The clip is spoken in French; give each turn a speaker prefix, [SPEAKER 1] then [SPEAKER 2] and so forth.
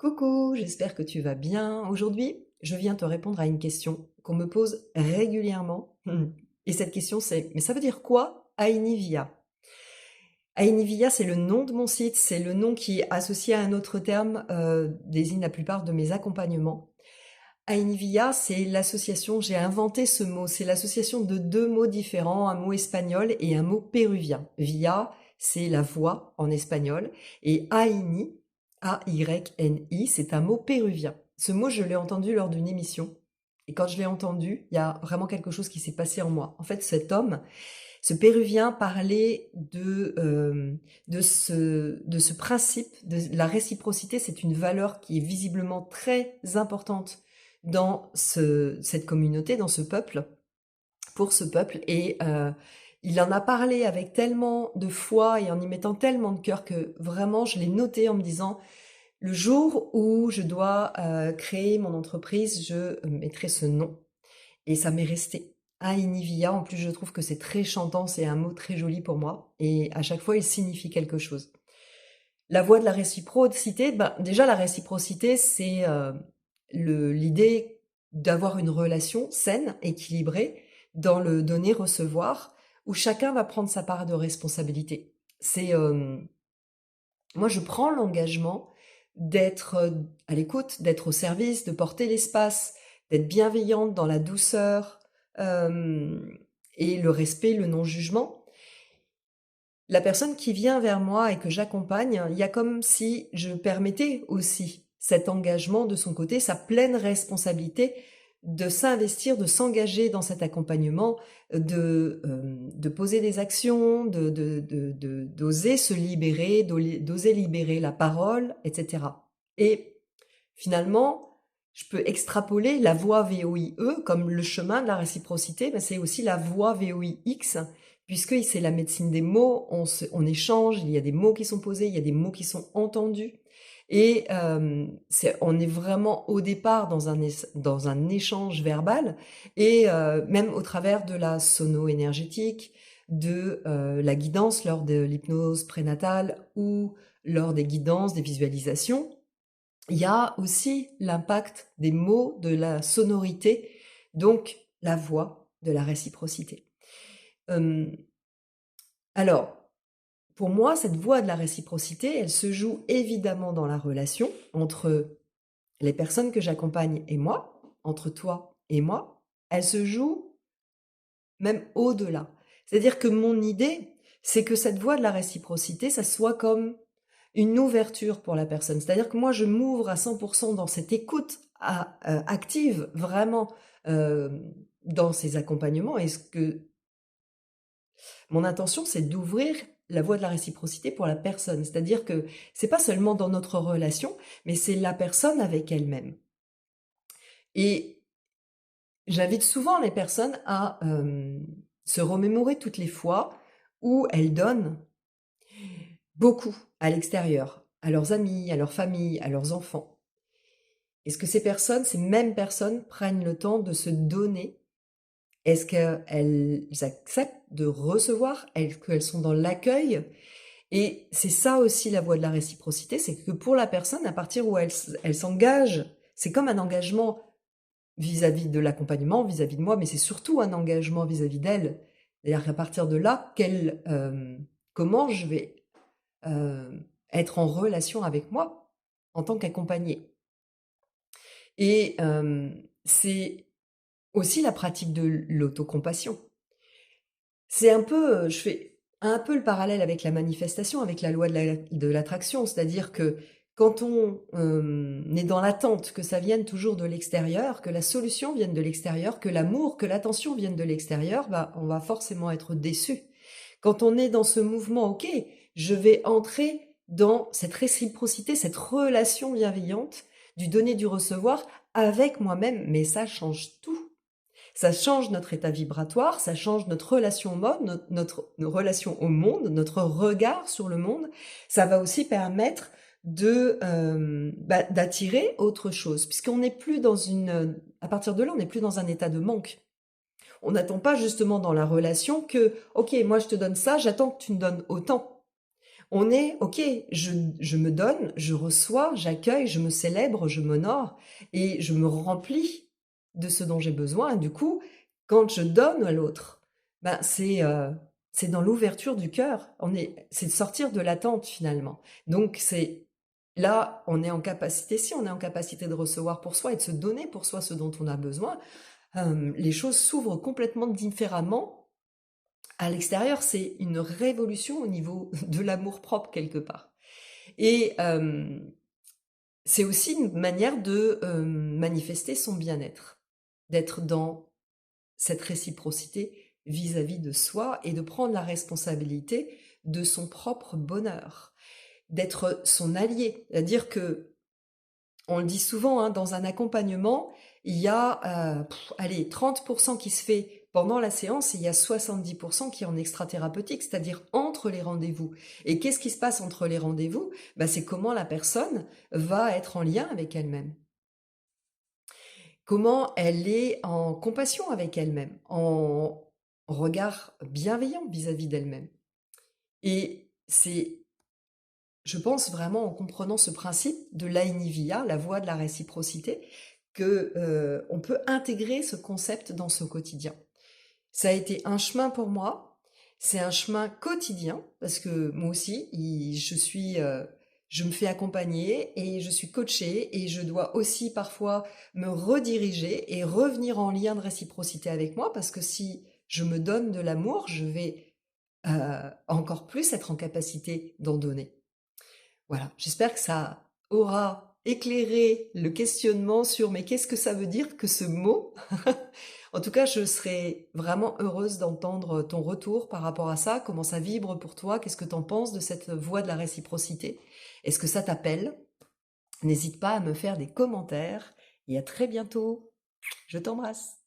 [SPEAKER 1] Coucou, j'espère que tu vas bien. Aujourd'hui, je viens te répondre à une question qu'on me pose régulièrement. Et cette question c'est, mais ça veut dire quoi Ainivia? Ainivia, c'est le nom de mon site, c'est le nom qui, associé à un autre terme, désigne la plupart de mes accompagnements. Ainivia, c'est l'association, j'ai inventé ce mot, c'est l'association de deux mots différents, un mot espagnol et un mot péruvien. Via, c'est la voix en espagnol, et Aini, A-Y-N-I, c'est un mot péruvien. Ce mot, je l'ai entendu lors d'une émission, et quand je l'ai entendu, il y a vraiment quelque chose qui s'est passé en moi. En fait, cet homme, ce Péruvien parlait de ce principe, de la réciprocité. C'est une valeur qui est visiblement très importante dans cette communauté, dans ce peuple, pour ce peuple. Et il en a parlé avec tellement de foi et en y mettant tellement de cœur que vraiment je l'ai noté en me disant, le jour où je dois créer mon entreprise, je mettrai ce nom. Et ça m'est resté. Ainivia, en plus je trouve que c'est très chantant, c'est un mot très joli pour moi, et à chaque fois il signifie quelque chose. La voie de la réciprocité, ben, déjà la réciprocité c'est l'idée d'avoir une relation saine, équilibrée, dans le donner-recevoir, où chacun va prendre sa part de responsabilité. Moi je prends l'engagement d'être à l'écoute, d'être au service, de porter l'espace, d'être bienveillante dans la douceur et le respect, le non-jugement. La personne qui vient vers moi et que j'accompagne, il y a comme si je permettais aussi cet engagement de son côté, sa pleine responsabilité de s'investir, de s'engager dans cet accompagnement, de poser des actions, d'oser se libérer, d'oser libérer la parole, etc. Et finalement, je peux extrapoler la voie VOIE comme le chemin de la réciprocité, mais c'est aussi la voie VOIX, puisque c'est la médecine des mots, on échange, il y a des mots qui sont posés, il y a des mots qui sont entendus. Et on est vraiment au départ dans un échange verbal, et même au travers de la sono-énergétique, de la guidance lors de l'hypnose prénatale ou lors des guidances, des visualisations, il y a aussi l'impact des mots, de la sonorité, donc la voix de la réciprocité. Alors, pour moi, cette voie de la réciprocité, elle se joue évidemment dans la relation entre les personnes que j'accompagne et moi, entre toi et moi. Elle se joue même au-delà. C'est-à-dire que mon idée, c'est que cette voie de la réciprocité, ça soit comme une ouverture pour la personne. C'est-à-dire que moi, je m'ouvre à 100% dans cette écoute active, vraiment, dans ces accompagnements. Et ce que mon intention, c'est d'ouvrir la voie de la réciprocité pour la personne. C'est-à-dire que c'est pas seulement dans notre relation, mais c'est la personne avec elle-même. Et j'invite souvent les personnes à se remémorer toutes les fois où elles donnent beaucoup à l'extérieur, à leurs amis, à leur famille, à leurs enfants. Est-ce que ces personnes, ces mêmes personnes, prennent le temps de se donner? Est-ce qu'elles acceptent de recevoir? Est-ce qu'elles sont dans l'accueil? Et c'est ça aussi la voie de la réciprocité, c'est que pour la personne, à partir où elle s'engage, c'est comme un engagement vis-à-vis de l'accompagnement, vis-à-vis de moi, mais c'est surtout un engagement vis-à-vis d'elle. C'est-à-dire qu'à partir de là, comment je vais être en relation avec moi en tant qu'accompagnée. Et c'est aussi la pratique de l'autocompassion. C'est un peu, je fais un peu le parallèle avec la manifestation, avec la loi de l'attraction, c'est-à-dire que quand on est dans l'attente que ça vienne toujours de l'extérieur, que la solution vienne de l'extérieur, que l'amour, que l'attention vienne de l'extérieur, bah, on va forcément être déçu. Quand on est dans ce mouvement, ok, je vais entrer dans cette réciprocité, cette relation bienveillante du donner, du recevoir avec moi-même, mais ça change tout. Ça change notre état vibratoire, ça change notre relation au monde, notre relation au monde, notre regard sur le monde. Ça va aussi permettre d'attirer autre chose, puisqu'on n'est plus à partir de là, on n'est plus dans un état de manque. On n'attend pas justement dans la relation que, ok, moi je te donne ça, j'attends que tu me donnes autant. On est, ok, je me donne, je reçois, j'accueille, je me célèbre, je m'honore et je me remplis de ce dont j'ai besoin. Et du coup, quand je donne à l'autre, ben c'est dans l'ouverture du cœur. C'est de sortir de l'attente finalement. Donc c'est là, on est en capacité, si on est en capacité de recevoir pour soi et de se donner pour soi ce dont on a besoin, les choses s'ouvrent complètement différemment à l'extérieur. C'est une révolution au niveau de l'amour-propre quelque part. Et c'est aussi une manière de manifester son bien-être, d'être dans cette réciprocité vis-à-vis de soi et de prendre la responsabilité de son propre bonheur, d'être son allié. C'est-à-dire que on le dit souvent, hein, dans un accompagnement, il y a allez, 30% qui se fait pendant la séance et il y a 70% qui est en extra-thérapeutique, c'est-à-dire entre les rendez-vous. Et qu'est-ce qui se passe entre les rendez-vous? Bah, c'est comment la personne va être en lien avec elle-même. Comment elle est en compassion avec elle-même, en regard bienveillant vis-à-vis d'elle-même. Et c'est, je pense vraiment en comprenant ce principe de l'Aïnivia, la voie de la réciprocité, que on peut intégrer ce concept dans son quotidien. Ça a été un chemin pour moi, c'est un chemin quotidien, parce que moi aussi, je me fais accompagner et je suis coachée et je dois aussi parfois me rediriger et revenir en lien de réciprocité avec moi, parce que si je me donne de l'amour, je vais encore plus être en capacité d'en donner. Voilà, j'espère que ça aura éclairé le questionnement sur mais qu'est-ce que ça veut dire que ce mot? En tout cas, je serais vraiment heureuse d'entendre ton retour par rapport à ça, comment ça vibre pour toi, qu'est-ce que tu en penses de cette voie de la réciprocité? Est-ce que ça t'appelle? N'hésite pas à me faire des commentaires et à très bientôt. Je t'embrasse.